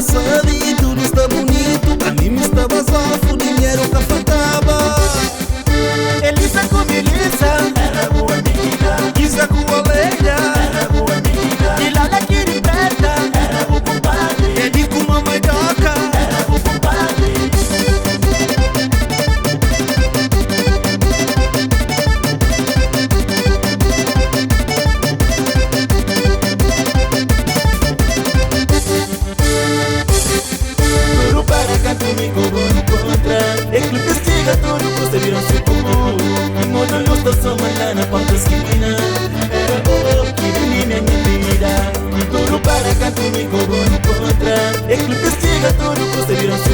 engraçado e tudo está bonito. Pra mim me estava safo, dinheiro que faltava. Elisa com Melissa era boa amiga. Isa com a Leia Era boa amiga. E Lala que de preta era boa compadre. Edi com mamãe toca Era boa compadre. Tudo para cá comigo vou encontrar. É que investiga tudo, você viram-se comum. E modo eu estou só mandando na porta esquina. Era o que de minha vida. Tudo para cá comigo vou encontrar. É que investiga tudo, você viram-se